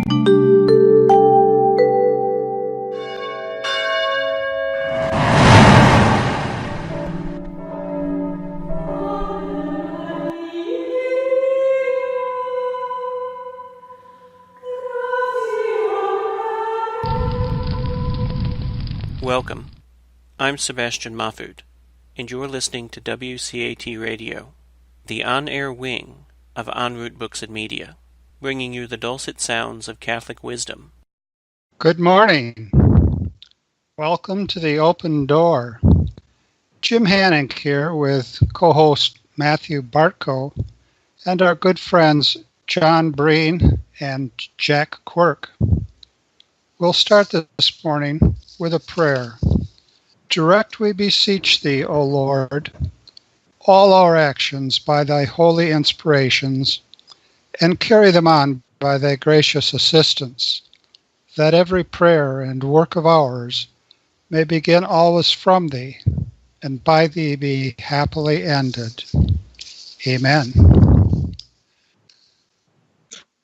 Welcome. I'm Sebastian Mahfood, and you're listening to WCAT Radio, the on-air wing of En route Books and Media, bringing you the dulcet sounds of Catholic wisdom. Good morning. Welcome to the Open Door. Jim Hannick here with co-host Matthew Bartko and our good friends John Breen and Jack Quirk. We'll start this morning with a prayer. Direct, we beseech thee, O Lord, all our actions by thy holy inspirations, and carry them on by thy gracious assistance, that every prayer and work of ours may begin always from thee, and by thee be happily ended. Amen.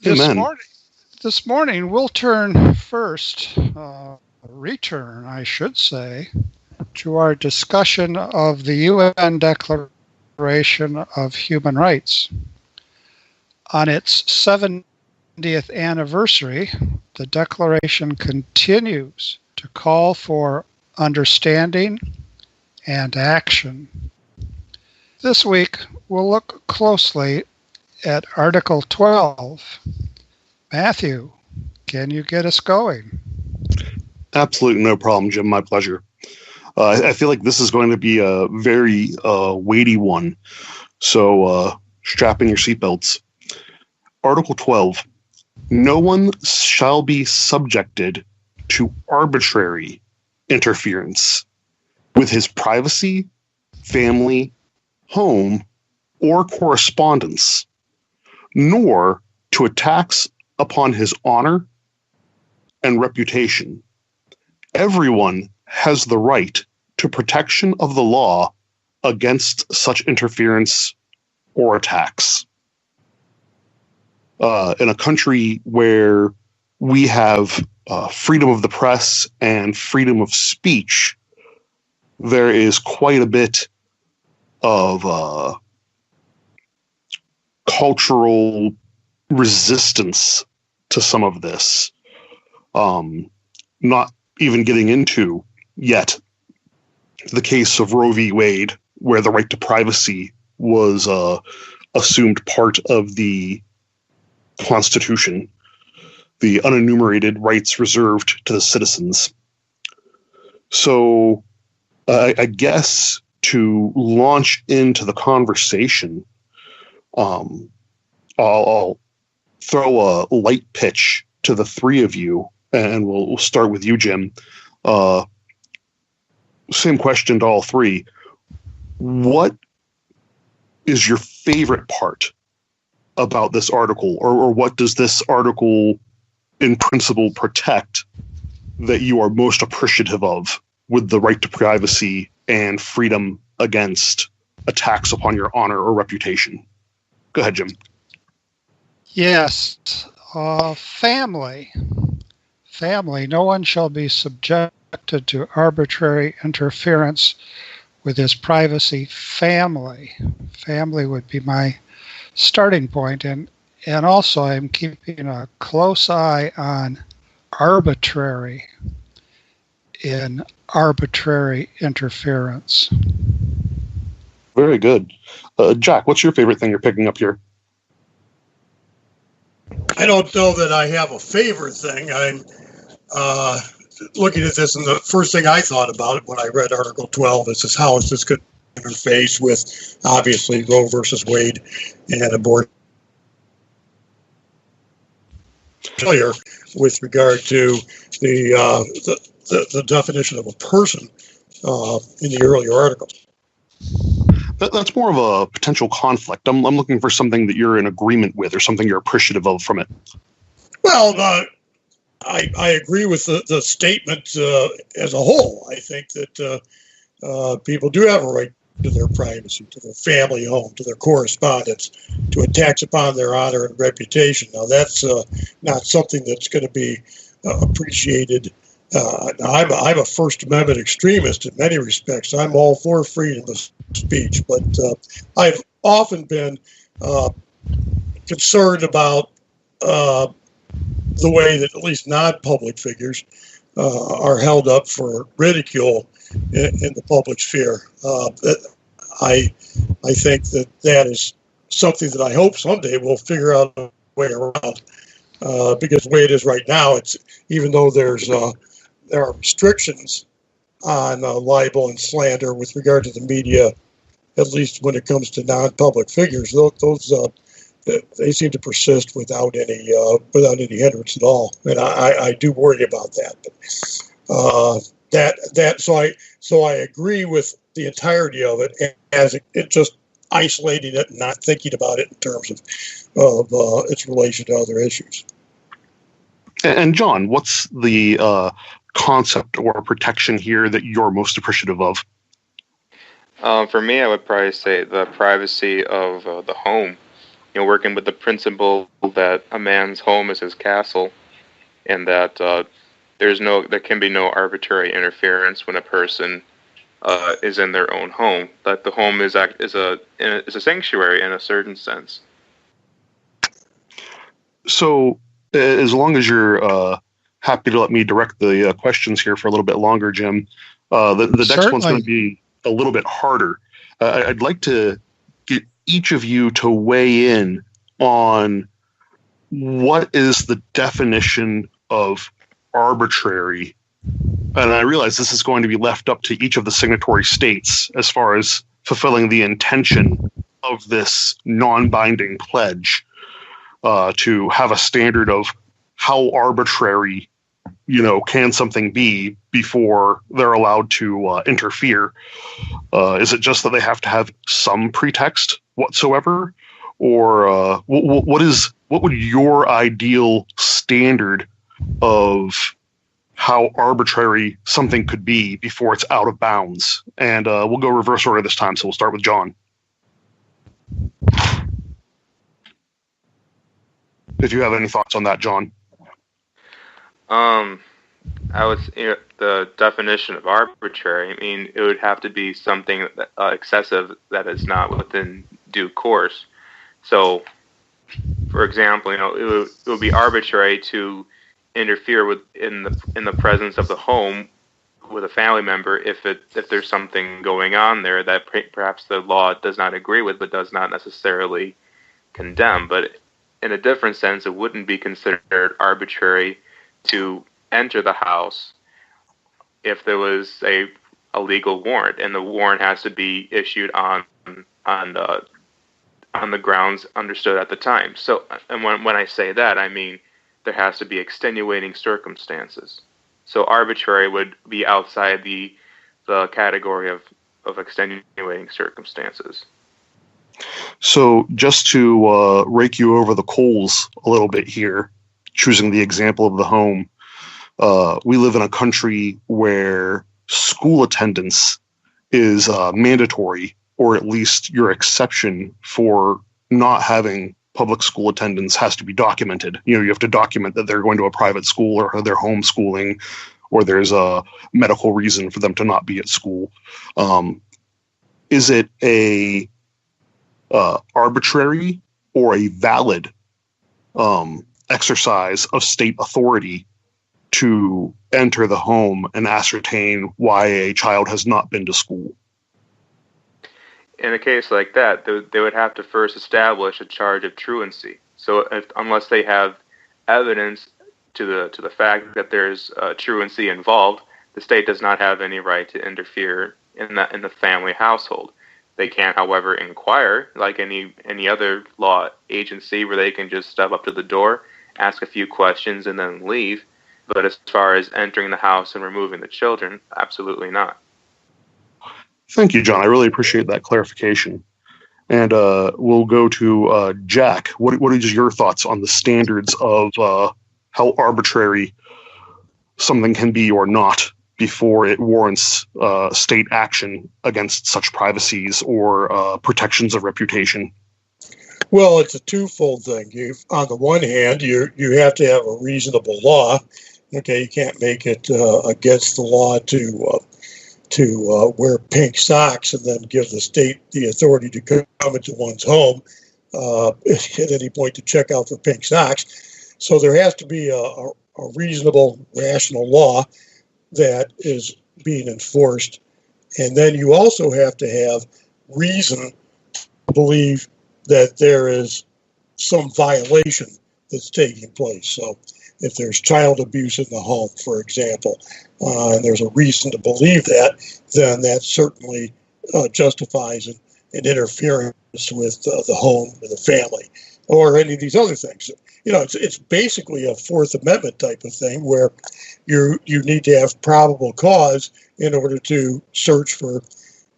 Amen. This morning we'll return, I should say, to our discussion of the UN Declaration of Human Rights. On its 70th anniversary, the Declaration continues to call for understanding and action. This week, we'll look closely at Article 12. Matthew, can you get us going? Absolutely no problem, Jim. My pleasure. I feel like this is going to be a very weighty one, so strap in your seatbelts. Article 12. No one shall be subjected to arbitrary interference with his privacy, family, home, or correspondence, nor to attacks upon his honor and reputation. Everyone has the right to protection of the law against such interference or attacks. In a country where we have freedom of the press and freedom of speech, there is quite a bit of cultural resistance to some of this. Not even getting into yet the case of Roe v. Wade, where the right to privacy was assumed part of the Constitution, the unenumerated rights reserved to the citizens. So I guess to launch into the conversation, I'll throw a light pitch to the three of you, and we'll start with you, Jim. Same question to all three. What is your favorite part about this article, or what does this article in principle protect that you are most appreciative of with the right to privacy and freedom against attacks upon your honor or reputation? Go ahead, Jim. Yes, family. No one shall be subjected to arbitrary interference with his privacy. Family would be my starting point, and also I'm keeping a close eye on arbitrary interference. Very good. Jack, what's your favorite thing you're picking up here? I don't know that I have a favorite thing. I'm looking at this, and the first thing I thought about it when I read Article 12 is how is this going to interface with, obviously, Roe versus Wade and abortion with regard to the definition of a person in the earlier article. That's more of a potential conflict. I'm looking for something that you're in agreement with or something you're appreciative of from it. Well, I agree with the statement as a whole. I think that people do have a right to their privacy, to their family home, to their correspondence, to attacks upon their honor and reputation. Now, that's not something that's going to be appreciated. I'm a First Amendment extremist in many respects. I'm all for freedom of speech, but I've often been concerned about the way that at least non-public figures are held up for ridicule in the public sphere. I think that is something that I hope someday we'll figure out a way around. Because the way it is right now, it's even though there are restrictions on libel and slander with regard to the media, at least when it comes to non-public figures, those they seem to persist without any hindrance at all, and I do worry about that. So I agree with the entirety of it, as it just isolating it and not thinking about it in terms of its relation to other issues. And John, what's the concept or protection here that you're most appreciative of? For me, I would probably say the privacy of the home. Working with the principle that a man's home is his castle, and that there can be no arbitrary interference when a person is in their own home. That the home is a sanctuary in a certain sense. So, as long as you're happy to let me direct the questions here for a little bit longer, Jim, the next one's going to be a little bit harder. I'd like to get each of you to weigh in on what is the definition of arbitrary. And I realize this is going to be left up to each of the signatory states as far as fulfilling the intention of this non-binding pledge to have a standard of how arbitrary, can something be before they're allowed to interfere. Is it just that they have to have some pretext whatsoever? Or what would your ideal standard of how arbitrary something could be before it's out of bounds? And we'll go reverse order this time, so we'll start with John. If you have any thoughts on that, John. I would say the definition of arbitrary, it would have to be something excessive that is not within due course. So, for example, it would be arbitrary to interfere in the presence of the home with a family member if there's something going on there that perhaps the law does not agree with, but does not necessarily condemn. But in a different sense, it wouldn't be considered arbitrary to enter the house if there was a legal warrant, and the warrant has to be issued on the grounds understood at the time. So, and when I say that, I mean there has to be extenuating circumstances. So arbitrary would be outside the category of extenuating circumstances. So just to rake you over the coals a little bit here, choosing the example of the home, we live in a country where school attendance is mandatory, or at least your exception for not having public school attendance has to be documented. You have to document that they're going to a private school or they're homeschooling, or there's a medical reason for them to not be at school. Is it a arbitrary or a valid exercise of state authority to enter the home and ascertain why a child has not been to school? In a case like that, they would have to first establish a charge of truancy. So unless they have evidence to the fact that there's truancy involved, the state does not have any right to interfere in the family household. They can, however, inquire like any other law agency, where they can just step up to the door, ask a few questions, and then leave. But as far as entering the house and removing the children, absolutely not. Thank you, John. I really appreciate that clarification. And we'll go to Jack. What is your thoughts on the standards of how arbitrary something can be or not before it warrants state action against such privacies or protections of reputation? Well, it's a twofold thing. On the one hand, you have to have a reasonable law. Okay, you can't make it against the law to wear pink socks and then give the state the authority to come into one's home at any point to check out for pink socks. So there has to be a reasonable, rational law that is being enforced. And then you also have to have reason to believe that there is some violation that's taking place. So if there's child abuse in the home, for example, and there's a reason to believe that, then that certainly justifies an interference with the home or the family or any of these other things. It's basically a Fourth Amendment type of thing where you need to have probable cause in order to search for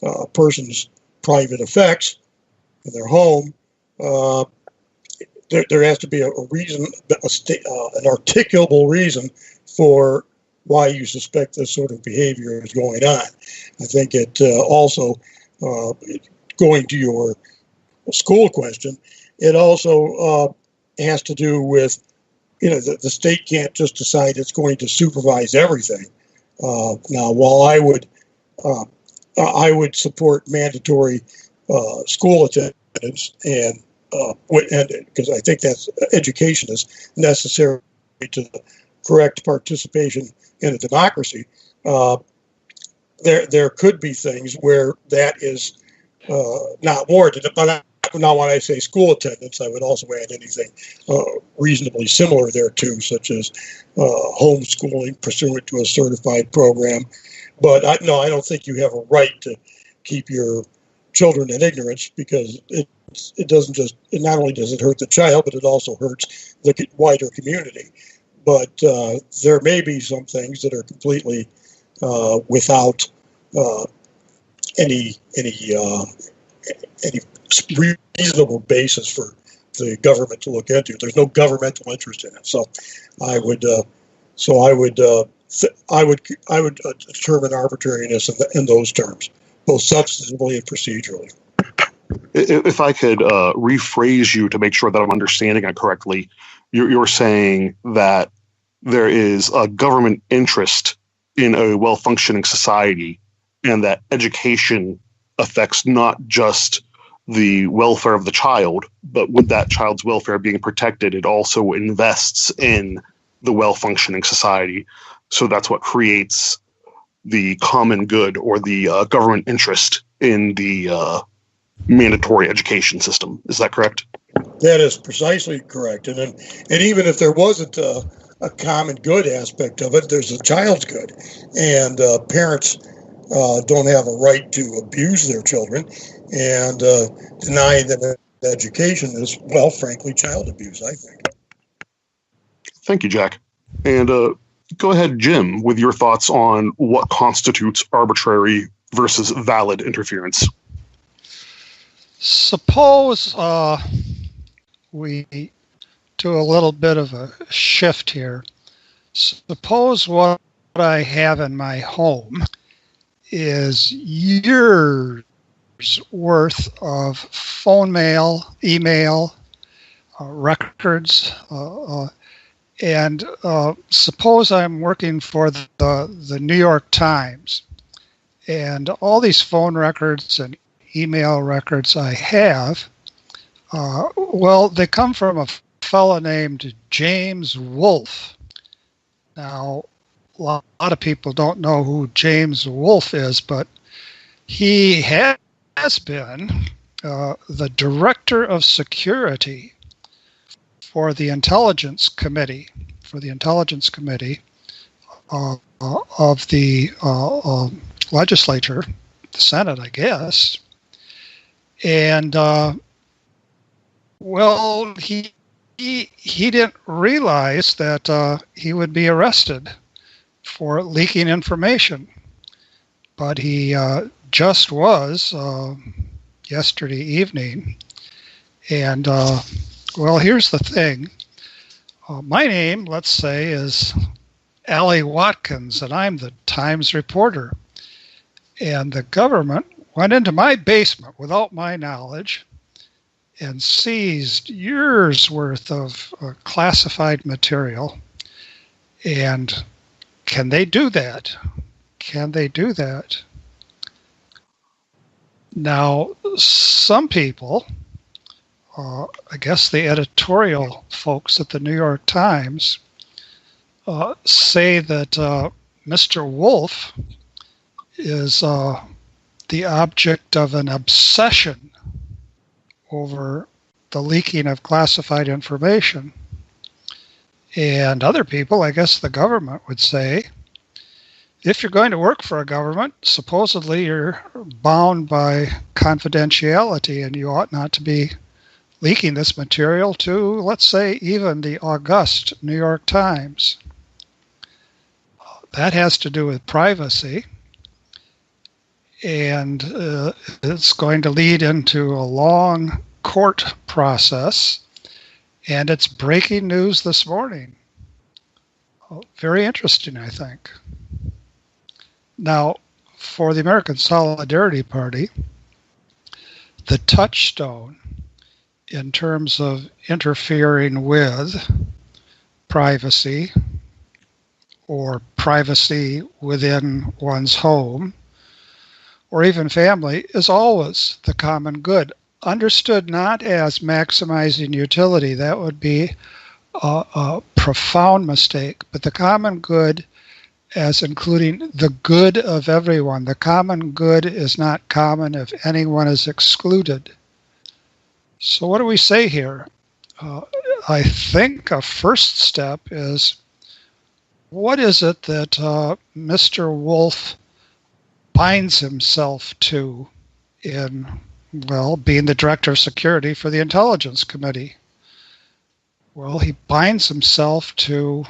a person's private effects in their home. There has to be a reason, an articulable reason for why you suspect this sort of behavior is going on. I think it also, going to your school question, it also has to do with, the state can't just decide it's going to supervise everything. Now, while I would support mandatory school attendance and because I think that's education is necessary to the correct participation in a democracy. There could be things where that is not warranted. But now, when I say school attendance, I would also add anything reasonably similar thereto, such as homeschooling pursuant to a certified program. But I don't think you have a right to keep your children in ignorance, because it not only does it hurt the child, but it also hurts the wider community. But there may be some things that are completely without any reasonable basis for the government to look into. There's no governmental interest in it. So I would determine arbitrariness in those terms, both substantively and procedurally. If I could rephrase you to make sure that I'm understanding it correctly, you're saying that there is a government interest in a well-functioning society, and that education affects not just the welfare of the child, but with that child's welfare being protected, it also invests in the well-functioning society. So that's what creates the common good or the government interest in the mandatory education system. Is that correct? That is precisely correct. And even if there wasn't a common good aspect of it, there's a child's good. And parents don't have a right to abuse their children, and denying them education is, well, frankly, child abuse, I think. Thank you, Jack. And go ahead, Jim, with your thoughts on what constitutes arbitrary versus valid interference. Suppose we do a little bit of a shift here. Suppose what I have in my home is years worth of phone mail, email, records, and suppose I'm working for the New York Times, and all these phone records and email records I have, they come from a fellow named James Wolfe. Now, a lot of people don't know who James Wolfe is, but he has been the director of security for the Intelligence Committee, of the legislature, the Senate, I guess. And he didn't realize that he would be arrested for leaking information, but he just was yesterday evening. And here's the thing. My name, let's say, is Allie Watkins, and I'm the Times reporter. And the government went into my basement without my knowledge and seized years' worth of classified material. And can they do that? Can they do that? Now, some people, I guess the editorial folks at the New York Times, say that Mr. Wolf is the object of an obsession over the leaking of classified information. And other people, I guess the government would say, if you're going to work for a government, supposedly you're bound by confidentiality and you ought not to be leaking this material to, let's say, even the august New York Times. That has to do with privacy, and it's going to lead into a long court process, and it's breaking news this morning. Very interesting, I think. Now, for the American Solidarity Party, the touchstone in terms of interfering with privacy or privacy within one's home or even family is always the common good, understood not as maximizing utility. That would be a profound mistake, but the common good as including the good of everyone. The common good is not common if anyone is excluded. So what do we say here? I think a first step is, what is it that Mr. Wolf binds himself to in, well, being the director of security for the Intelligence Committee? Well, he binds himself to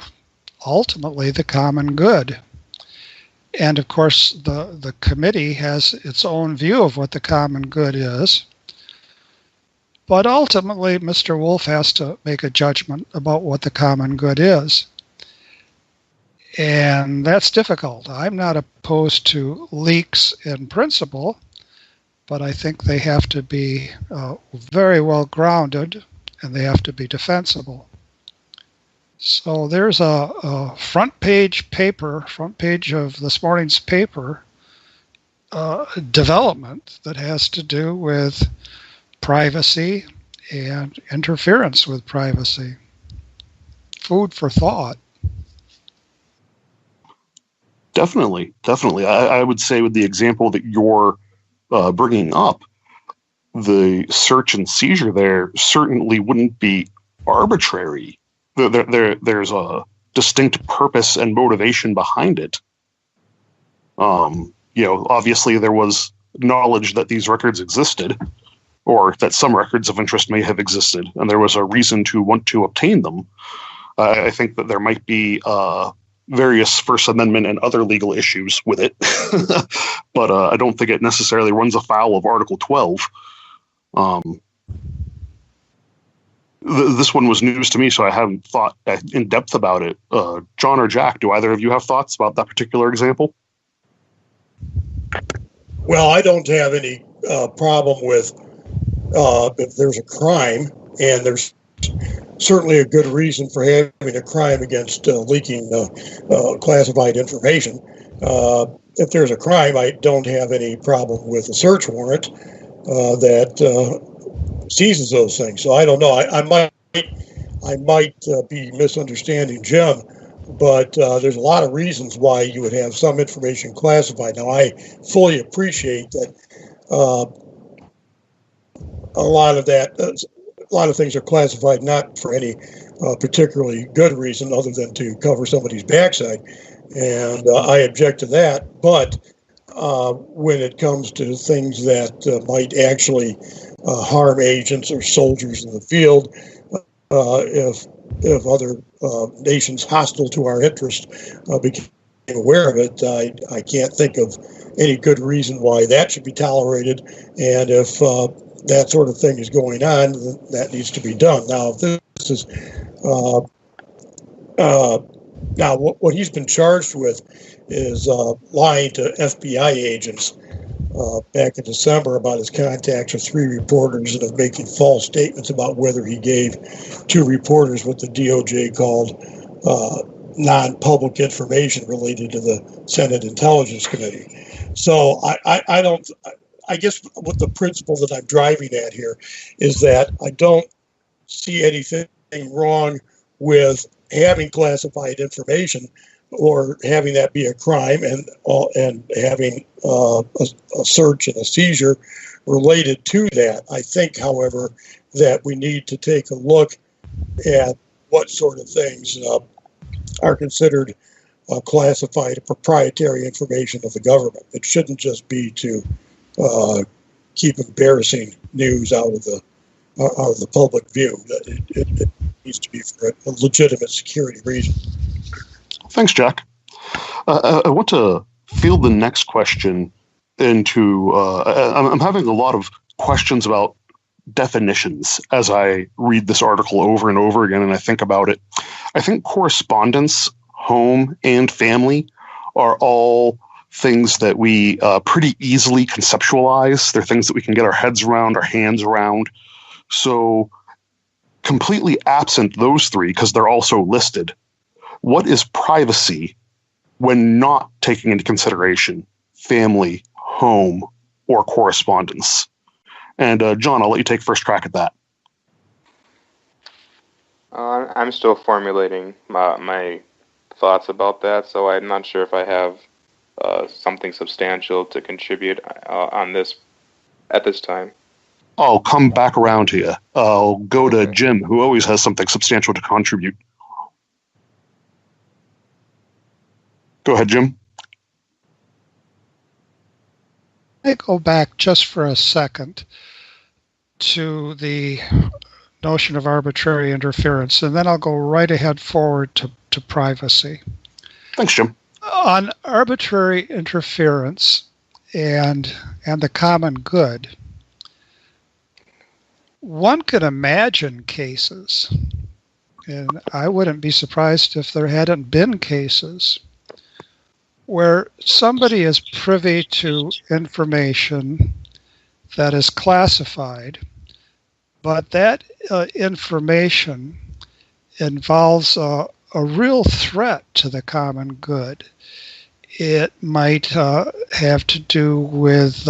ultimately the common good. And of course, the committee has its own view of what the common good is. But ultimately, Mr. Wolf has to make a judgment about what the common good is. And that's difficult. I'm not opposed to leaks in principle, but I think they have to be very well grounded and they have to be defensible. So there's a front page of this morning's paper development that has to do with privacy and interference with privacy. Food for thought. Definitely. I would say with the example that you're bringing up, the search and seizure there certainly wouldn't be arbitrary. There's a distinct purpose and motivation behind it. Obviously there was knowledge that these records existed, or that some records of interest may have existed, and there was a reason to want to obtain them. I think that there might be various First Amendment and other legal issues with it, but I don't think it necessarily runs afoul of Article 12. This one was news to me, so I haven't thought in depth about it. John or Jack, do either of you have thoughts about that particular example? Well, I don't have any problem with if there's a crime, and there's certainly a good reason for having a crime against leaking classified information. If there's a crime, I don't have any problem with a search warrant that seizes those things. So I don't know. I might be misunderstanding Jim, but there's a lot of reasons why you would have some information classified. Now, I fully appreciate that a lot of things are classified not for any particularly good reason other than to cover somebody's backside, and I object to that. But when it comes to things that might actually harm agents or soldiers in the field, if other nations hostile to our interest became aware of it, I can't think of any good reason why that should be tolerated. And if that sort of thing is going on, that needs to be done. Now, if this is Now, what he's been charged with is lying to FBI agents back in December about his contacts with 3 reporters and of making false statements about whether he gave 2 reporters what the DOJ called non-public information related to the Senate Intelligence Committee. So I guess what the principle that I'm driving at here is that I don't see anything wrong with having classified information or having that be a crime and having a search and a seizure related to that. I think, however, that we need to take a look at what sort of things are considered classified proprietary information of the government. It shouldn't just be to keep embarrassing news out of the public view. It needs to be for a legitimate security reason. Thanks, Jack. I want to field the next question into. I'm having a lot of questions about definitions as I read this article over and over again, and I think about it. I think correspondence, home, and family are all things that we pretty easily conceptualize. They're things that we can get our heads around, our hands around. So completely absent those 3, because they're also listed, what is privacy when not taking into consideration family, home, or correspondence? And John, I'll let you take first crack at that. I'm still formulating my thoughts about that, so I'm not sure if I have something substantial to contribute on this at this time. I'll come back around to you. I'll go to Jim, who always has something substantial to contribute. Go ahead, Jim. I go back just for a second to the notion of arbitrary interference, and then I'll go right ahead forward to privacy. Thanks, Jim. On arbitrary interference and the common good, one could imagine cases, and I wouldn't be surprised if there hadn't been cases, where somebody is privy to information that is classified, but that information involves a real threat to the common good. It might have to do with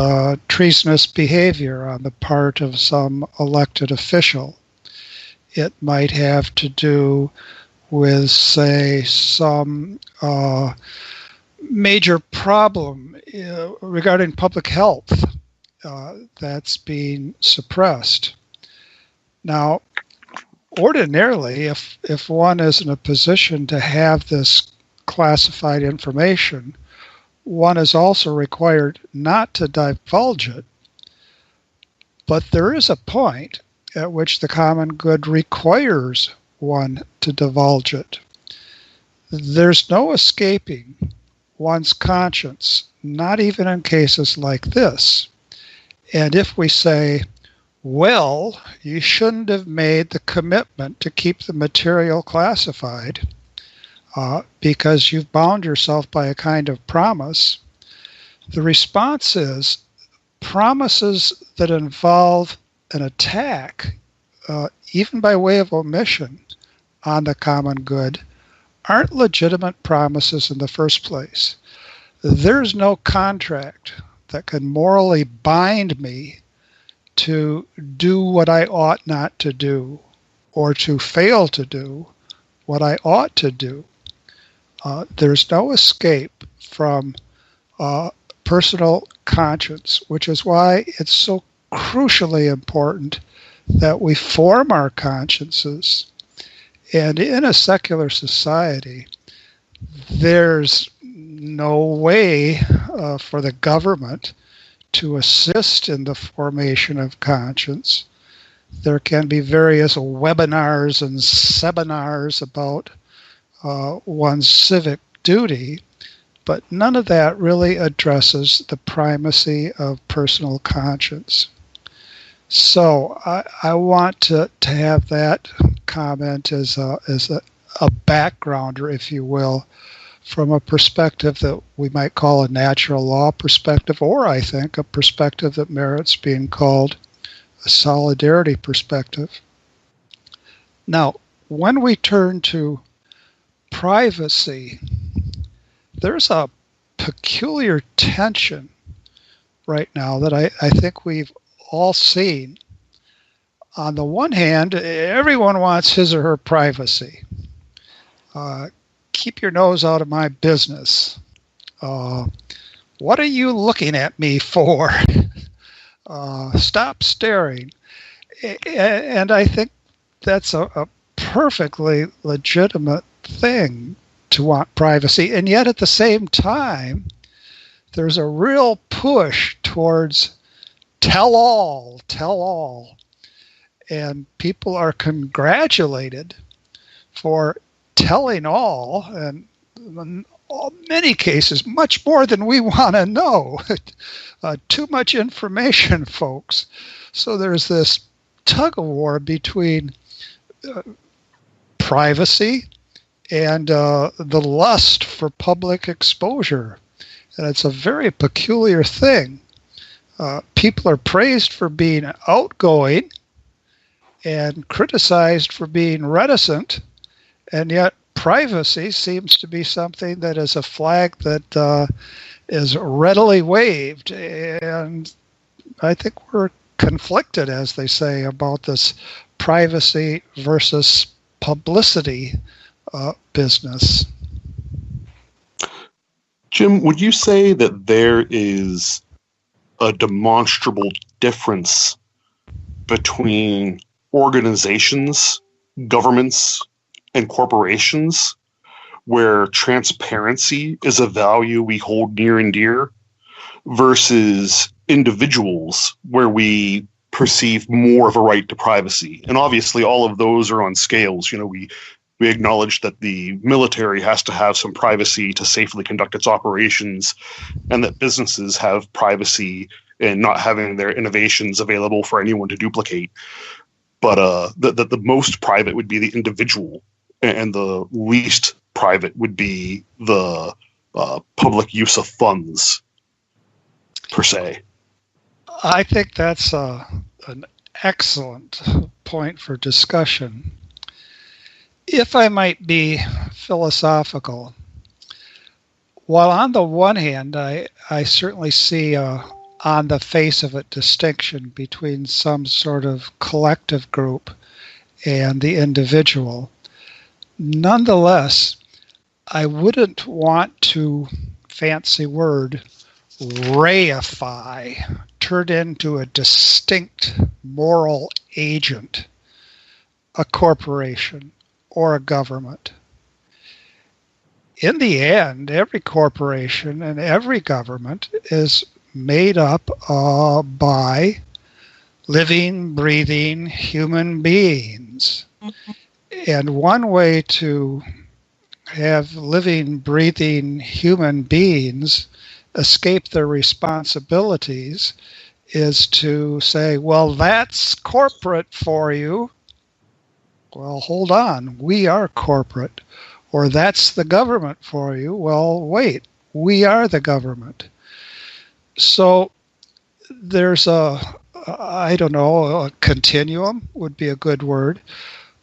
treasonous behavior on the part of some elected official. It might have to do with, say, some major problem regarding public health that's being suppressed. Now, ordinarily, if one is in a position to have this classified information, one is also required not to divulge it, but there is a point at which the common good requires one to divulge it. There's no escaping one's conscience, not even in cases like this. And if we say, well, you shouldn't have made the commitment to keep the material classified because you've bound yourself by a kind of promise, the response is promises that involve an attack, even by way of omission, on the common good aren't legitimate promises in the first place. There's no contract that can morally bind me to do what I ought not to do or to fail to do what I ought to do. There's no escape from personal conscience, which is why it's so crucially important that we form our consciences. And in a secular society, there's no way for the government to assist in the formation of conscience. There can be various webinars and seminars about one's civic duty, but none of that really addresses the primacy of personal conscience. So I want to have that comment as a a backgrounder, if you will, from a perspective that we might call a natural law perspective, or I think a perspective that merits being called a solidarity perspective. Now, when we turn to privacy, there's a peculiar tension right now that I think we've all seen. On the one hand, everyone wants his or her privacy. Keep your nose out of my business. What are you looking at me for? Stop staring. And I think that's a perfectly legitimate thing to want privacy. And yet at the same time, there's a real push towards tell all. And people are congratulated for telling all, and in many cases, much more than we want to know. Too much information, folks. So there's this tug of war between privacy and the lust for public exposure. And it's a very peculiar thing. People are praised for being outgoing and criticized for being reticent, and yet privacy seems to be something that is a flag that is readily waved. And I think we're conflicted, as they say, about this privacy versus publicity business. Jim, would you say that there is a demonstrable difference between organizations, governments, and corporations where transparency is a value we hold near and dear versus individuals where we perceive more of a right to privacy? And obviously all of those are on scales. You know, we acknowledge that the military has to have some privacy to safely conduct its operations, and that businesses have privacy in not having their innovations available for anyone to duplicate. But the most private would be the individual, and the least private would be the public use of funds, per se. I think that's an excellent point for discussion. If I might be philosophical, while on the one hand, I certainly see on the face of it distinction between some sort of collective group and the individual, nonetheless, I wouldn't want to, fancy word, reify, turn into a distinct moral agent, a corporation, or a government. In the end, every corporation and every government is made up by living, breathing human beings. And one way to have living, breathing human beings escape their responsibilities is to say, well, that's corporate for you. Well, hold on, we are corporate. Or that's the government for you. Well, wait, we are the government. So there's a continuum would be a good word,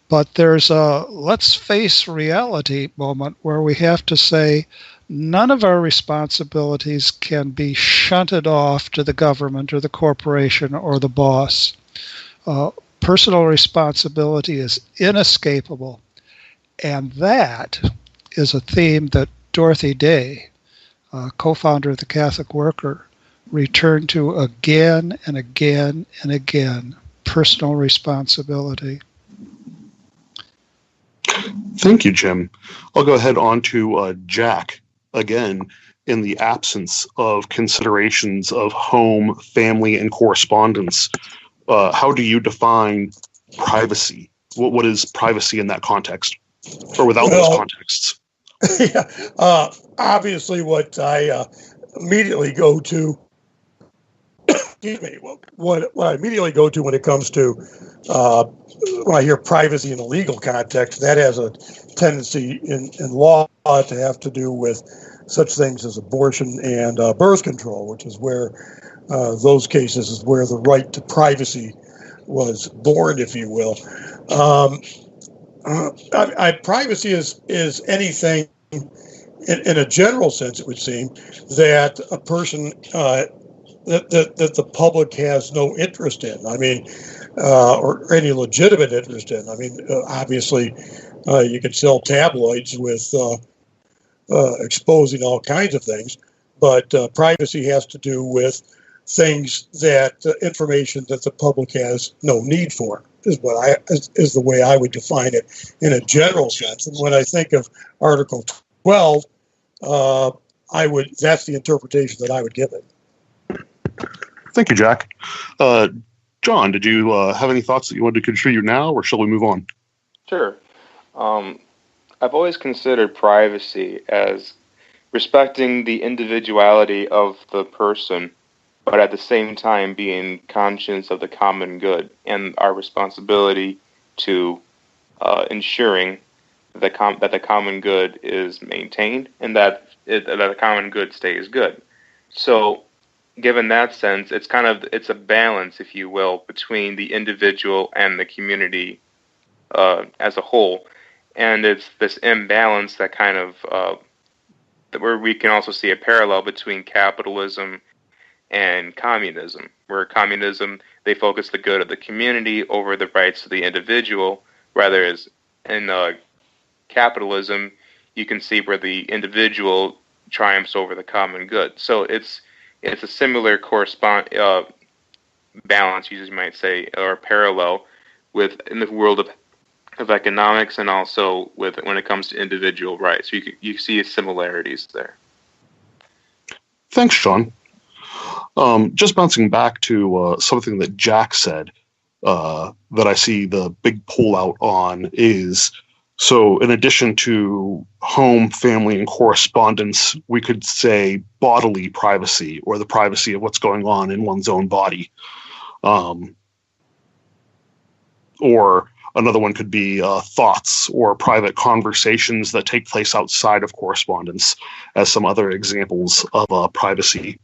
but there's a let's face reality moment where we have to say none of our responsibilities can be shunted off to the government or the corporation or the boss. Personal responsibility is inescapable. And that is a theme that Dorothy Day, co-founder of the Catholic Worker, returned to again and again and again: personal responsibility. Thank you, Jim. I'll go ahead on to Jack. Again, in the absence of considerations of home, family, and correspondence, how do you define privacy? What is privacy in that context, or without those contexts? Yeah, obviously what I immediately go to excuse me, what I immediately go to when it comes to when I hear privacy in a legal context, that has a tendency in law to have to do with such things as abortion and birth control, which is where those cases is where the right to privacy was born, if you will. Privacy is anything in a general sense, it would seem, that a person that the public has no interest in. I mean, or any legitimate interest in. I mean, obviously, you can sell tabloids with exposing all kinds of things, but privacy has to do with things that information that the public has no need for. Is the way I would define it in a general sense. And when I think of Article 12, that's the interpretation that I would give it. Thank you, Jack. John, did you have any thoughts that you wanted to contribute now, or shall we move on? Sure. I've always considered privacy as respecting the individuality of the person, but at the same time being conscious of the common good and our responsibility to ensuring that the common good is maintained and that the common good stays good. So, given that sense, it's a balance, if you will, between the individual and the community as a whole, and it's this imbalance that kind of where we can also see a parallel between capitalism and communism, where communism, they focus the good of the community over the rights of the individual, rather as in capitalism, you can see where the individual triumphs over the common good. So it's a similar balance, you might say, or parallel with in the world of economics, and also with when it comes to individual rights. So you see similarities there. Thanks, Sean. Just bouncing back to something that Jack said that I see the big pullout on is, so in addition to home, family, and correspondence, we could say bodily privacy, or the privacy of what's going on in one's own body. Or another one could be thoughts or private conversations that take place outside of correspondence, as some other examples of privacy.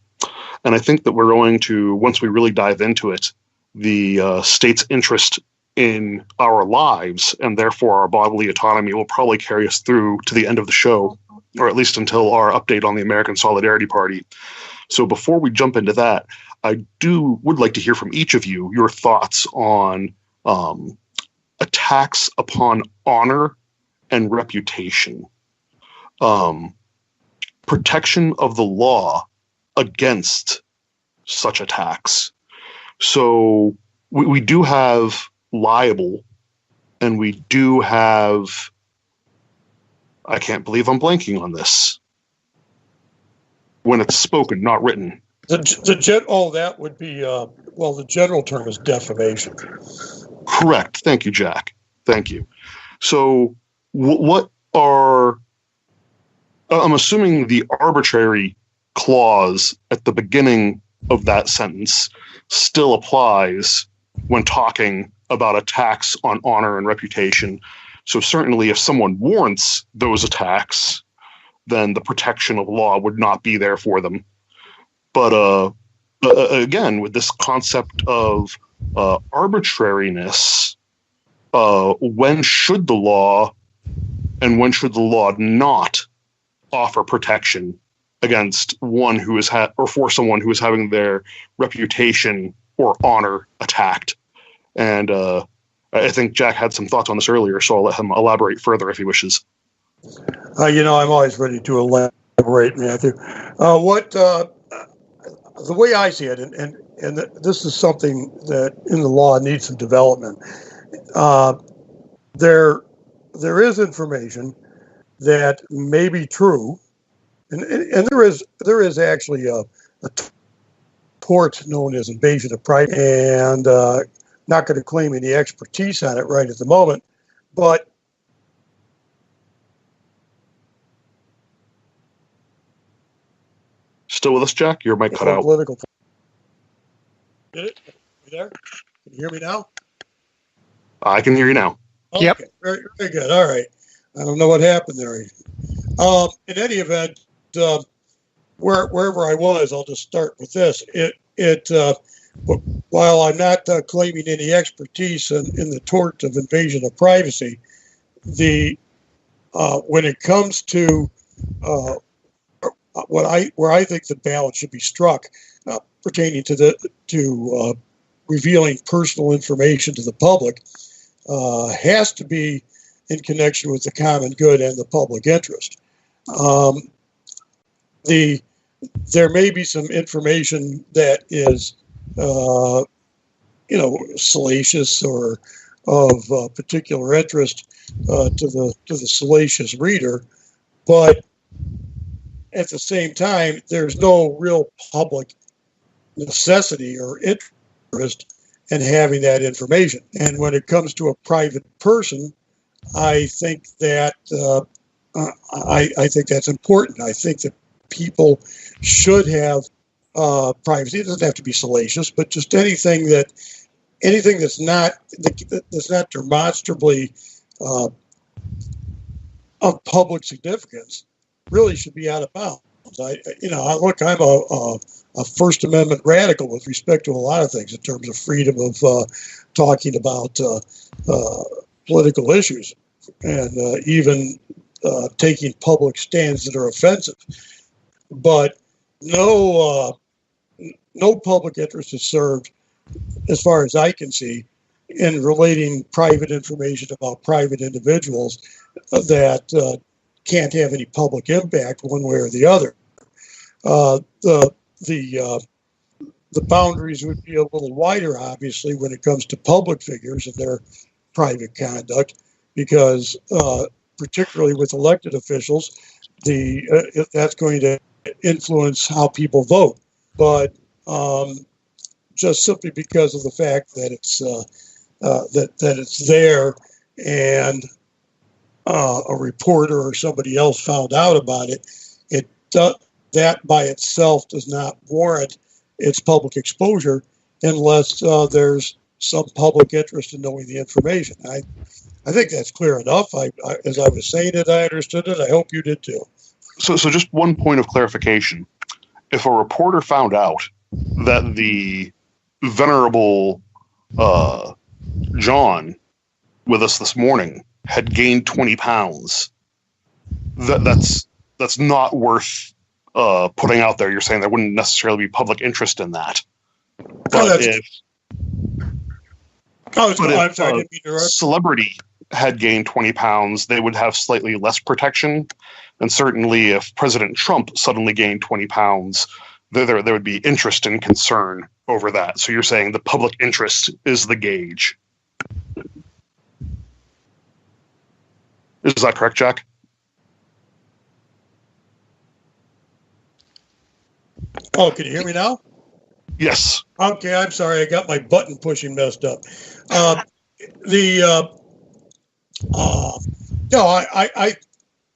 And I think that we're going to, once we really dive into it, the state's interest in our lives, and therefore our bodily autonomy, will probably carry us through to the end of the show, or at least until our update on the American Solidarity Party. So before we jump into that, I would like to hear from each of you your thoughts on attacks upon honor and reputation, protection of the law against such attacks. So we do have libel, and we do have, I can't believe I'm blanking on this, when it's spoken, not written. That would be, the general term is defamation. Correct. Thank you, Jack. Thank you. So what are, I'm assuming the arbitrary clause at the beginning of that sentence still applies when talking about attacks on honor and reputation. So certainly if someone warrants those attacks, then the protection of law would not be there for them. But again, with this concept of arbitrariness, when should the law and when should the law not offer protection against one who is or for someone who is having their reputation or honor attacked? And I think Jack had some thoughts on this earlier, so I'll let him elaborate further if he wishes. I'm always ready to elaborate, Matthew. The way I see it, and this is something that in the law needs some development. There is information that may be true, and there is actually a tort known as invasion of privacy, and not going to claim any expertise on it right at the moment, but still with us, Jack? Your mic cut out. Political. hear me now? I can hear you now. Okay, Yep. very, very good. All right. I don't know what happened there. In any event, wherever I was, I'll just start with this. While I'm not claiming any expertise in the tort of invasion of privacy, when it comes to where I think the balance should be struck pertaining to revealing personal information to the public has to be in connection with the common good and the public interest. There may be some information that is salacious or of particular interest to the salacious reader, but at the same time, there's no real public necessity or interest in having that information. And when it comes to a private person, I think that I think that's important. I think that people should have privacy. It doesn't have to be salacious, but just anything that's not demonstrably of public significance really should be out of bounds. I'm a First Amendment radical with respect to a lot of things in terms of freedom of talking about political issues and even taking public stands that are offensive. But no public interest is served, as far as I can see, in relating private information about private individuals that can't have any public impact one way or the other. The boundaries would be a little wider, obviously, when it comes to public figures and their private conduct, because particularly with elected officials, that's going to influence how people vote. But just simply because of the fact that it's that it's there and a reporter or somebody else found out about it, that by itself does not warrant its public exposure unless there's some public interest in knowing the information. I think that's clear enough. As I was saying it, I understood it. I hope you did too. So just one point of clarification. If a reporter found out that the venerable John with us this morning had gained 20 pounds, that's not worth putting out there. You're saying there wouldn't necessarily be public interest in that. But if a celebrity had gained 20 pounds, they would have slightly less protection. And certainly if President Trump suddenly gained 20 pounds, there would be interest and concern over that. So you're saying the public interest is the gauge. Is that correct, Jack? Oh, can you hear me now? Yes. Okay, I'm sorry. I got my button pushing messed up. No, I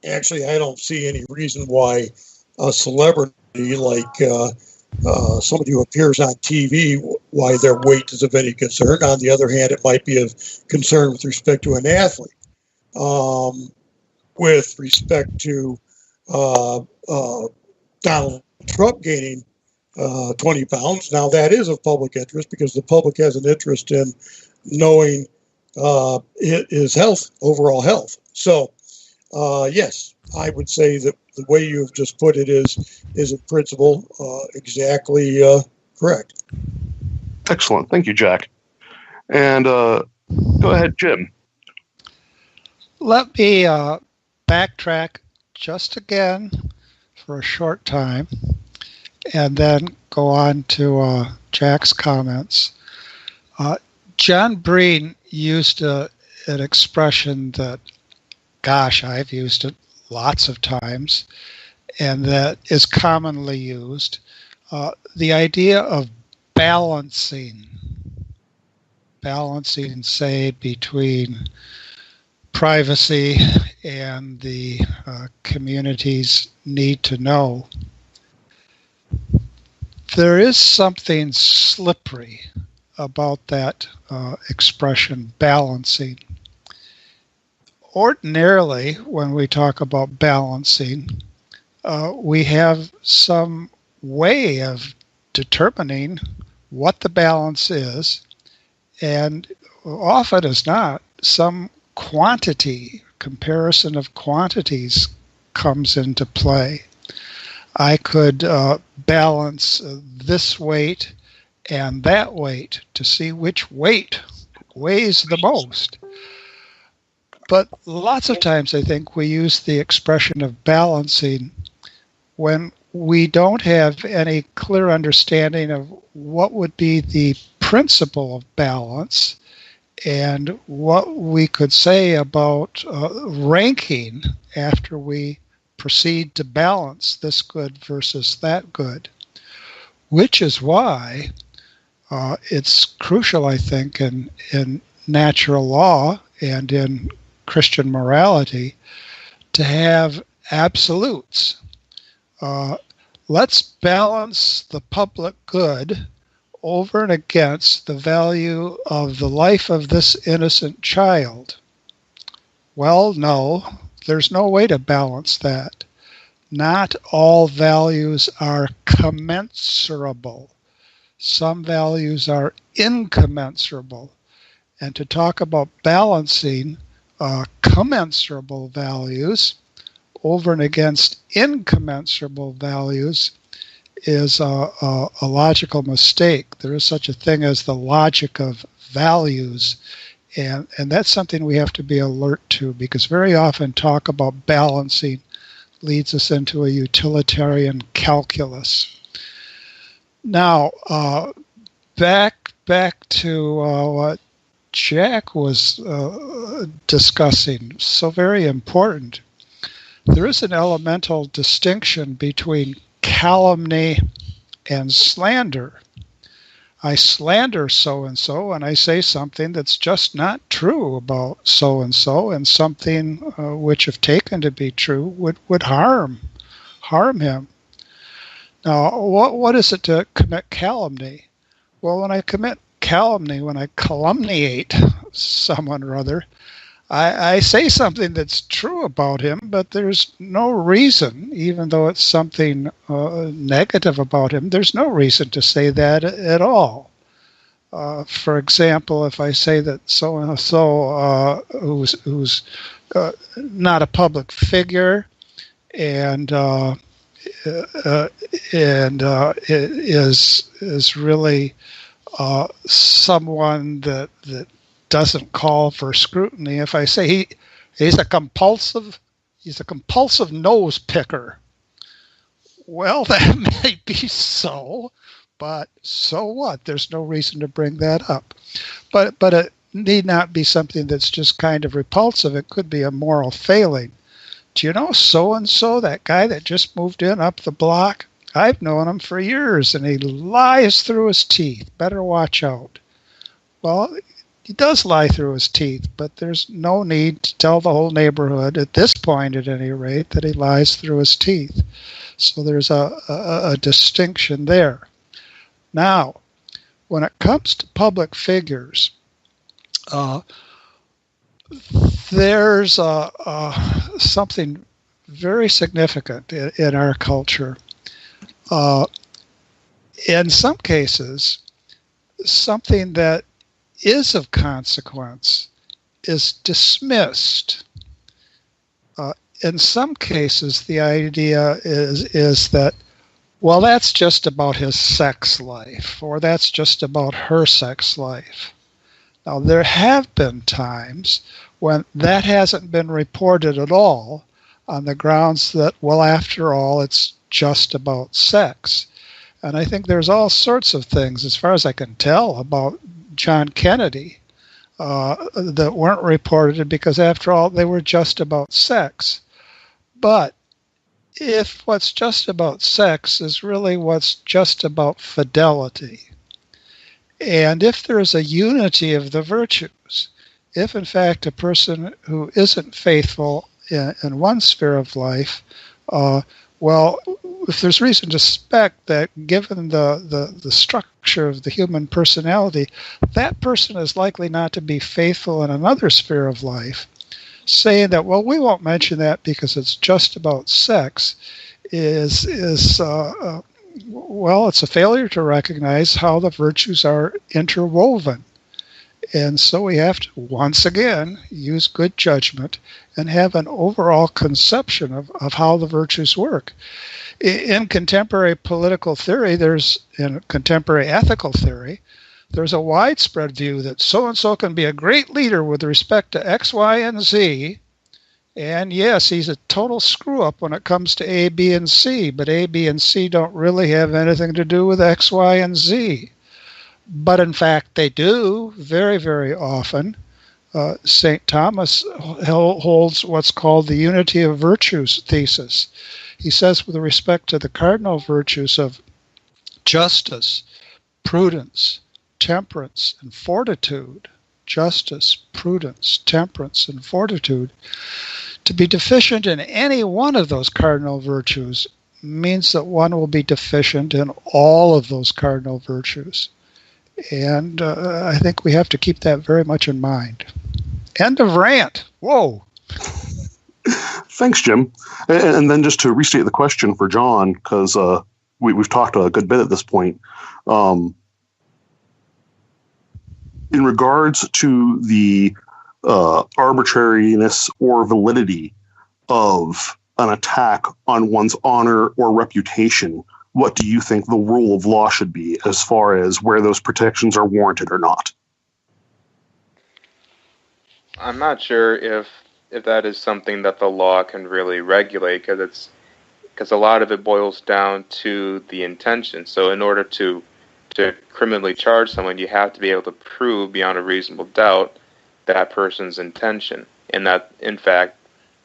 actually don't see any reason why a celebrity like somebody who appears on TV, why their weight is of any concern. On the other hand, it might be of concern with respect to an athlete. With respect to Donald Trump gaining 20 pounds, now that is of public interest because the public has an interest in knowing his health, overall health. So, yes, I would say that the way you have just put it is in principle exactly correct. Excellent. Thank you, Jack. And go ahead, Jim. Let me backtrack just again for a short time and then go on to Jack's comments. John Breen used an expression that, gosh, I've used it lots of times, and that is commonly used. The idea of balancing, say, between privacy and the community's need to know. There is something slippery about that expression balancing. Ordinarily, when we talk about balancing, we have some way of determining what the balance is, and often as not, some quantity, comparison of quantities comes into play. I could balance this weight and that weight to see which weight weighs the most. But lots of times I think we use the expression of balancing when we don't have any clear understanding of what would be the principle of balance and what we could say about ranking after we proceed to balance this good versus that good, which is why it's crucial, I think, in natural law and in Christian morality to have absolutes. Let's balance the public good over and against the value of the life of this innocent child. Well, no, there's no way to balance that. Not all values are commensurable. Some values are incommensurable. And to talk about balancing commensurable values over and against incommensurable values is a logical mistake. There is such a thing as the logic of values, and that's something we have to be alert to, because very often talk about balancing leads us into a utilitarian calculus. Now, back to what Jack was discussing, so very important. There is an elemental distinction between calumny and slander. I slander so-and-so, and I say something that's just not true about so-and-so, and something which, if taken to be true, would harm him. Now, what is it to commit calumny? Well, when I commit calumny, when I calumniate someone or other, I say something that's true about him, but there's no reason, even though it's something negative about him, there's no reason to say that at all. For example, if I say that so-and-so who's not a public figure and is really someone that doesn't call for scrutiny. If I say he's a compulsive nose picker, well, that may be so, but so what? There's no reason to bring that up. But it need not be something that's just kind of repulsive. It could be a moral failing. Do you know so-and-so, that guy that just moved in up the block? I've known him for years, and he lies through his teeth. Better watch out. Well, he does lie through his teeth, but there's no need to tell the whole neighborhood, at this point at any rate, that he lies through his teeth. So there's a distinction there. Now, when it comes to public figures, there's something very significant in our culture. In some cases, something that is of consequence is dismissed. In some cases, the idea is that, well, that's just about his sex life, or that's just about her sex life. Now, there have been times when that hasn't been reported at all on the grounds that, well, after all, it's just about sex. And I think there's all sorts of things, as far as I can tell, about John Kennedy that weren't reported because, after all, they were just about sex. But if what's just about sex is really what's just about fidelity, and if there's a unity of the virtues, if in fact a person who isn't faithful in one sphere of life Well, if there's reason to suspect that given the structure of the human personality, that person is likely not to be faithful in another sphere of life, saying that, well, we won't mention that because it's just about sex, well, it's a failure to recognize how the virtues are interwoven. And so we have to, once again, use good judgment and have an overall conception of how the virtues work. In contemporary political theory, in contemporary ethical theory, there's a widespread view that so-and-so can be a great leader with respect to X, Y, and Z. And yes, he's a total screw-up when it comes to A, B, and C, but A, B, and C don't really have anything to do with X, Y, and Z. But in fact, they do very, very often. St. Thomas holds what's called the unity of virtues thesis. He says with respect to the cardinal virtues of justice, prudence, temperance, and fortitude, justice, prudence, temperance, and fortitude, to be deficient in any one of those cardinal virtues means that one will be deficient in all of those cardinal virtues. And I think we have to keep that very much in mind. End of rant. Whoa. Thanks, Jim. And then just to restate the question for John, because we've talked a good bit at this point. In regards to the arbitrariness or validity of an attack on one's honor or reputation, what do you think the rule of law should be as far as where those protections are warranted or not? I'm not sure if that is something that the law can really regulate, because a lot of it boils down to the intention. So in order to criminally charge someone, you have to be able to prove beyond a reasonable doubt that person's intention, and that in fact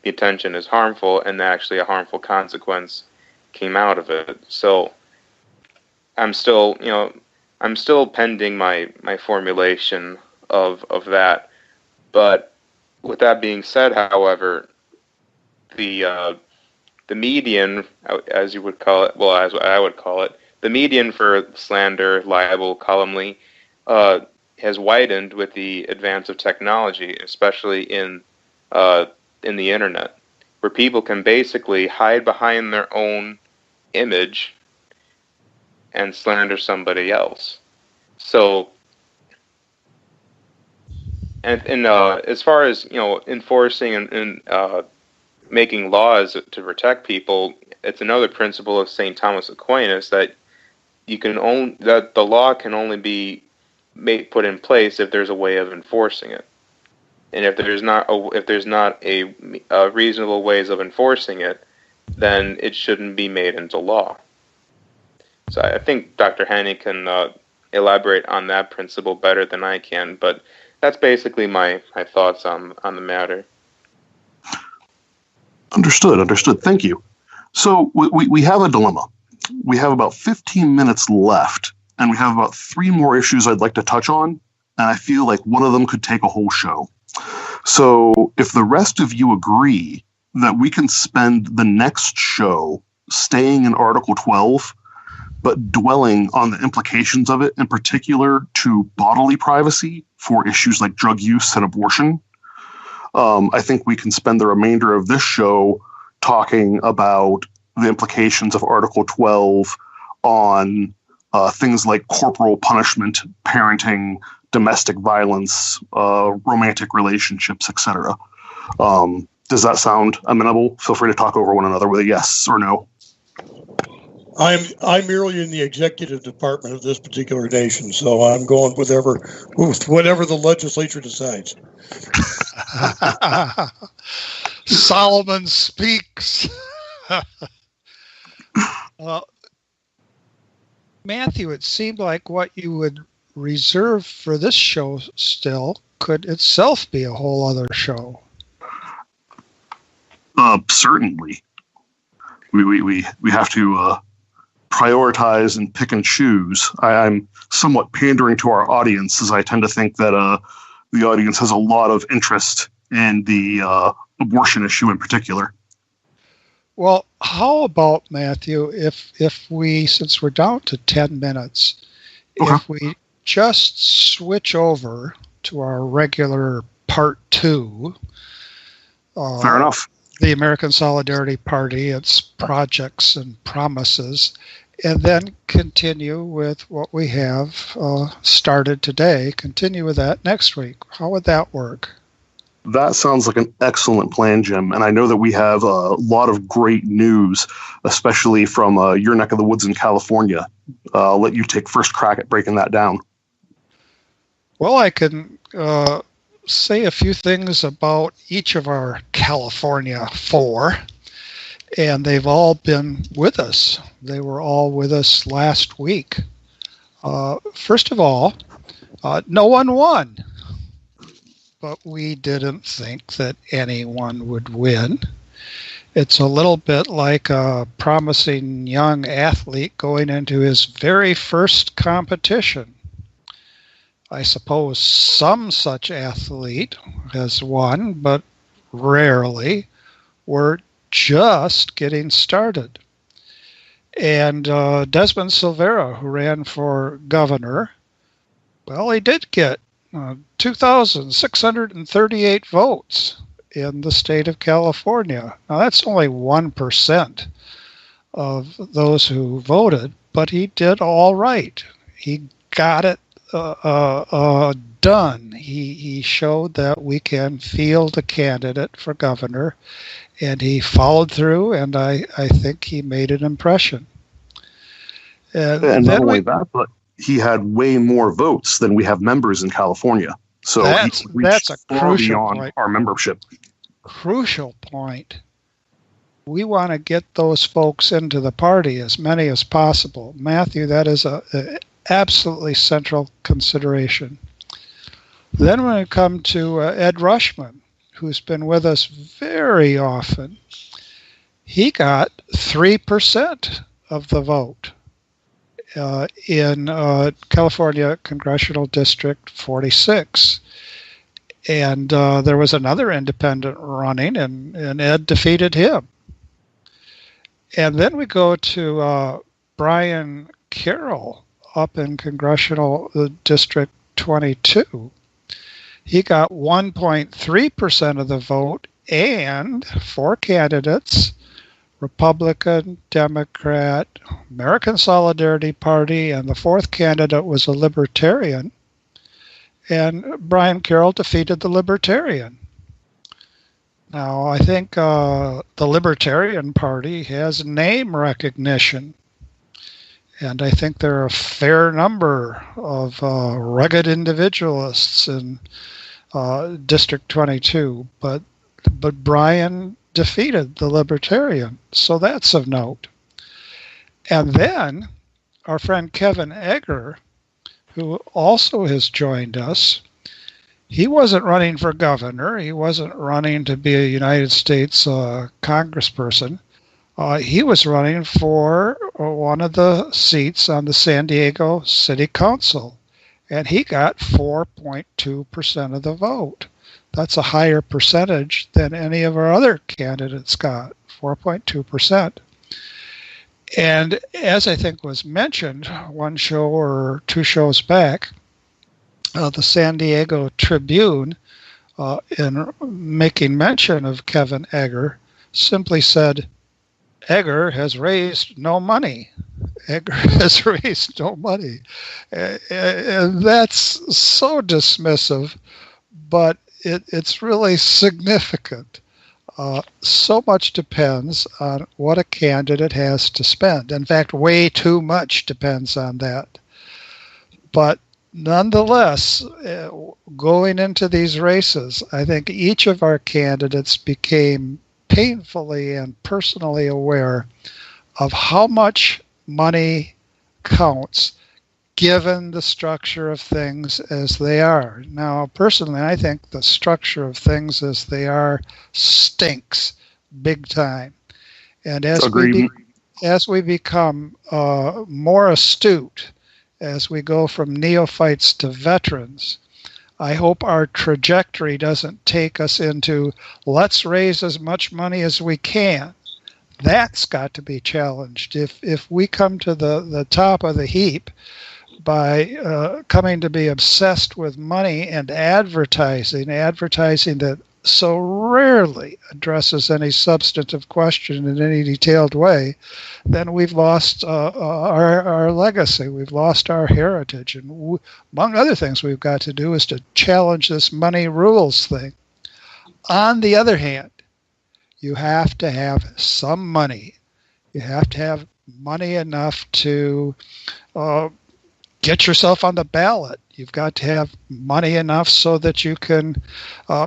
the intention is harmful and actually a harmful consequence came out of it. So I'm still pending my formulation of that. But with that being said, however, the median, as you would call it, well, as I would call it, the median for slander, libel, calumny has widened with the advance of technology, especially in the internet, where people can basically hide behind their own image and slander somebody else. So, and as far as enforcing and making laws to protect people, it's another principle of St. Thomas Aquinas that that the law can only be put in place if there's a way of enforcing it. And if there's not a reasonable ways of enforcing it, then it shouldn't be made into law. So I think Dr. Haney can elaborate on that principle better than I can, but that's basically my thoughts on the matter. Understood. Thank you. So we have a dilemma. We have about 15 minutes left, and we have about 3 more issues I'd like to touch on, and I feel like one of them could take a whole show. So if the rest of you agree that we can spend the next show staying in Article 12, but dwelling on the implications of it, in particular to bodily privacy for issues like drug use and abortion, I think we can spend the remainder of this show talking about the implications of Article 12 on things like corporal punishment, parenting, domestic violence, romantic relationships, etc. Does that sound amenable? Feel free to talk over one another with a yes or no. I'm merely in the executive department of this particular nation, so I'm going with whatever the legislature decides. Solomon speaks. Matthew, it seemed like what you would reserve for this show still could itself be a whole other show. Certainly. We have to prioritize and pick and choose. I'm somewhat pandering to our audience, as I tend to think that the audience has a lot of interest in the abortion issue in particular. Well, how about, Matthew, if we, since we're down to 10 minutes, Okay. if we just switch over to our regular part 2, Fair enough. the American Solidarity Party, its projects and promises, and then continue with what we have started today. Continue with that next week. How would that work? That sounds like an excellent plan, Jim. And I know that we have a lot of great news, especially from your neck of the woods in California. I'll let you take first crack at breaking that down. Well, I can say a few things about each of our California 4, and they've all been with us. They were all with us last week. First of all, no one won, but we didn't think that anyone would win. It's a little bit like a promising young athlete going into his very first competition. I suppose some such athlete has won, but rarely. We're just getting started. And Desmond Silvera, who ran for governor, well, he did get 2,638 votes in the state of California. Now, that's only 1% of those who voted, but he did all right. He got it done. He showed that we can field a candidate for governor, and he followed through, and I think he made an impression. And not only that, but he had way more votes than we have members in California. So that's a far crucial beyond point. our membership. Crucial point. We want to get those folks into the party, as many as possible. Matthew, that is a absolutely central consideration. Then when we come to Ed Rushman, who's been with us very often, he got 3% of the vote in California Congressional District 46. And there was another independent running, and Ed defeated him. And then we go to Brian Carroll up in Congressional District 22. He got 1.3% of the vote, and 4 candidates, Republican, Democrat, American Solidarity Party, and the 4th candidate was a Libertarian. And Brian Carroll defeated the Libertarian. Now, I think the Libertarian Party has name recognition. And I think there are a fair number of rugged individualists in District 22. But Brian defeated the Libertarian. So that's of note. And then our friend Kevin Egger, who also has joined us, he wasn't running for governor. He wasn't running to be a United States congressperson. He was running for one of the seats on the San Diego City Council, and he got 4.2% of the vote. That's a higher percentage than any of our other candidates got, 4.2%. And as I think was mentioned one show or 2 shows back, the San Diego Tribune, in making mention of Kevin Egger, simply said, Egger has raised no money. Egger has raised no money. And that's so dismissive, but it's really significant. So much depends on what a candidate has to spend. In fact, way too much depends on that. But nonetheless, going into these races, I think each of our candidates became painfully and personally aware of how much money counts given the structure of things as they are. Now, personally, I think the structure of things as they are stinks big time. And as we become more astute, as we go from neophytes to veterans, I hope our trajectory doesn't take us into let's raise as much money as we can. That's got to be challenged. If we come to the top of the heap by coming to be obsessed with money and advertising that so rarely addresses any substantive question in any detailed way, then we've lost our legacy. We've lost our heritage. And among other things we've got to do is to challenge this money rules thing. On the other hand, you have to have some money. You have to have money enough to get yourself on the ballot. You've got to have money enough so that you can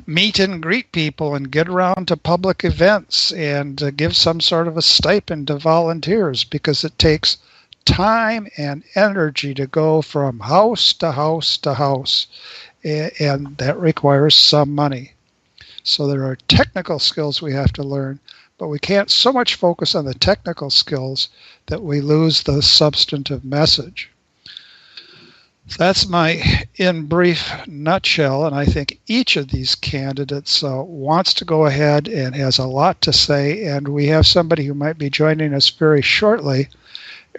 meet and greet people and get around to public events and give some sort of a stipend to volunteers, because it takes time and energy to go from house to house to house, and that requires some money. So there are technical skills we have to learn, but we can't so much focus on the technical skills that we lose the substantive message. That's my in brief nutshell, and I think each of these candidates wants to go ahead and has a lot to say, and we have somebody who might be joining us very shortly,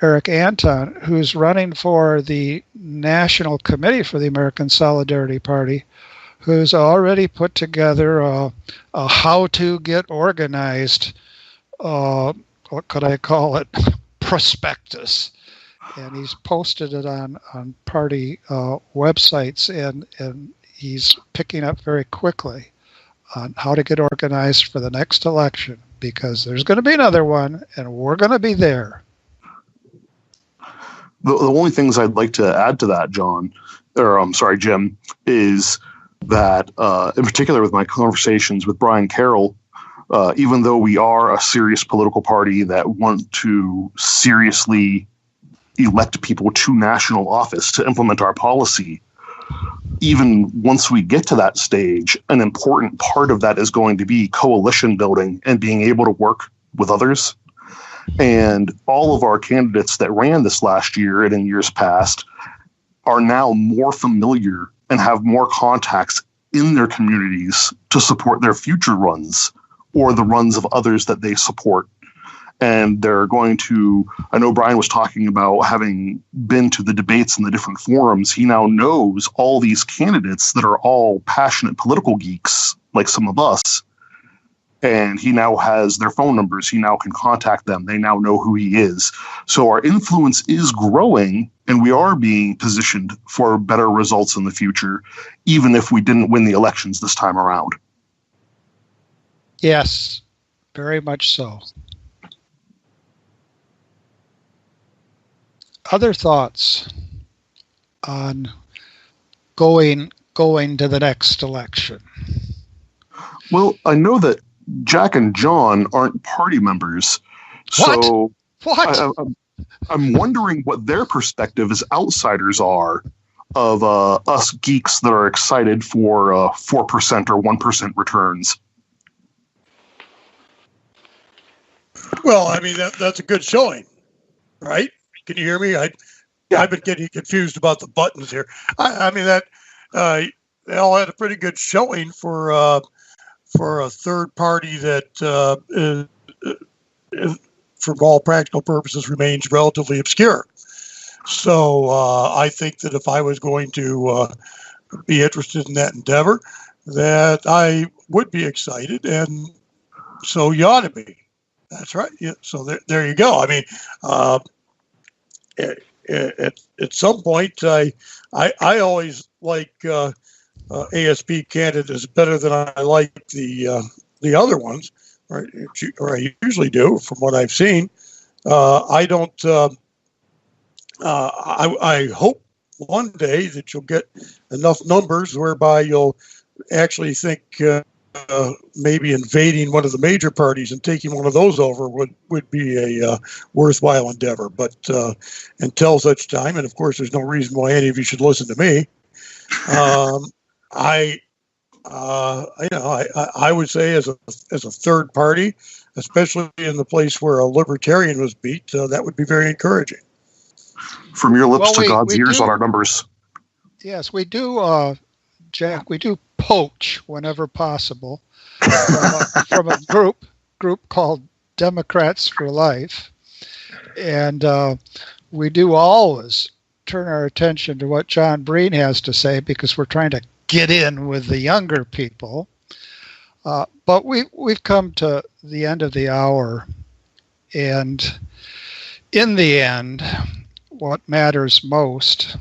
Eric Anton, who's running for the National Committee for the American Solidarity Party, who's already put together a how to get organized, what could I call it, prospectus. And he's posted it on party websites, and he's picking up very quickly on how to get organized for the next election, because there's going to be another one, and we're going to be there. The only things I'd like to add to that, Jim, is that in particular with my conversations with Brian Carroll, even though we are a serious political party that want to seriously elect people to national office to implement our policy, even once we get to that stage, an important part of that is going to be coalition building and being able to work with others. And all of our candidates that ran this last year and in years past are now more familiar and have more contacts in their communities to support their future runs or the runs of others that they support. And they're going to, I know Brian was talking about having been to the debates in the different forums. He now knows all these candidates that are all passionate political geeks, like some of us. And he now has their phone numbers. He now can contact them. They now know who he is. So our influence is growing, and we are being positioned for better results in the future, even if we didn't win the elections this time around. Yes, very much so. Other thoughts on going to the next election? Well, I know that Jack and John aren't party members. What? So What? I'm wondering what their perspective as outsiders are of us geeks that are excited for 4% or 1% returns. Well, I mean, that's a good showing, right? Can you hear me? I've been getting confused about the buttons here. I mean, that they all had a pretty good showing for a third party that, for all practical purposes, remains relatively obscure. So I think that if I was going to be interested in that endeavor, that I would be excited, and so you ought to be. That's right. Yeah. So there you go. I mean, at some point, I always like ASP candidates better than I like the other ones, or I usually do, from what I've seen. I don't. I hope one day that you'll get enough numbers whereby you'll actually think maybe invading one of the major parties and taking one of those over would be a worthwhile endeavor. But until such time, and of course, there's no reason why any of you should listen to me. I would say as a third party, especially in the place where a libertarian was beat, that would be very encouraging. From your lips to God's ears on our numbers. Yes, we do, Jack. We do poach whenever possible from a group called Democrats for life. And we do always turn our attention to what John Breen has to say because we're trying to get in with the younger people. But we've come to the end of the hour. And in the end, what matters most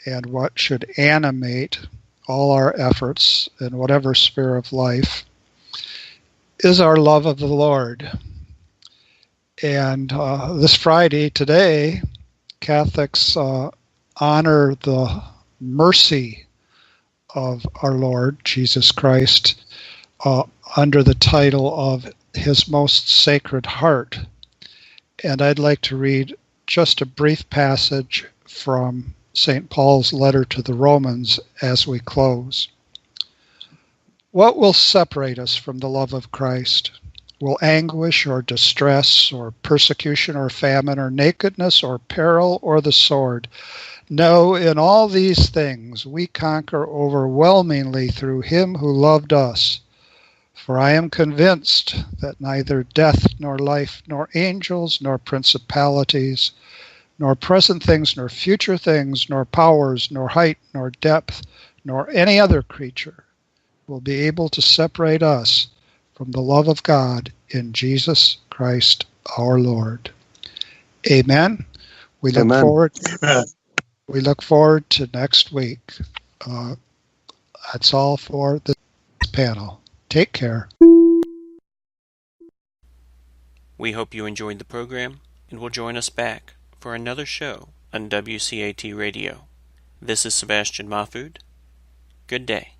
and what should animate all our efforts in whatever sphere of life is our love of the Lord. And this Friday, today, Catholics honor the mercy of our Lord Jesus Christ under the title of His Most Sacred Heart. And I'd like to read just a brief passage from St. Paul's letter to the Romans as we close. What will separate us from the love of Christ? Will anguish or distress or persecution or famine or nakedness or peril or the sword? No, in all these things we conquer overwhelmingly through Him who loved us. For I am convinced that neither death nor life nor angels nor principalities nor present things nor future things nor powers nor height nor depth nor any other creature will be able to separate us from the love of God in Jesus Christ our Lord. Amen. We look Amen. forward. Amen. We look forward to next week. That's all for this panel. Take care. We hope you enjoyed the program and will join us back for another show on WCAT Radio. This is Sebastian Mahfood. Good day.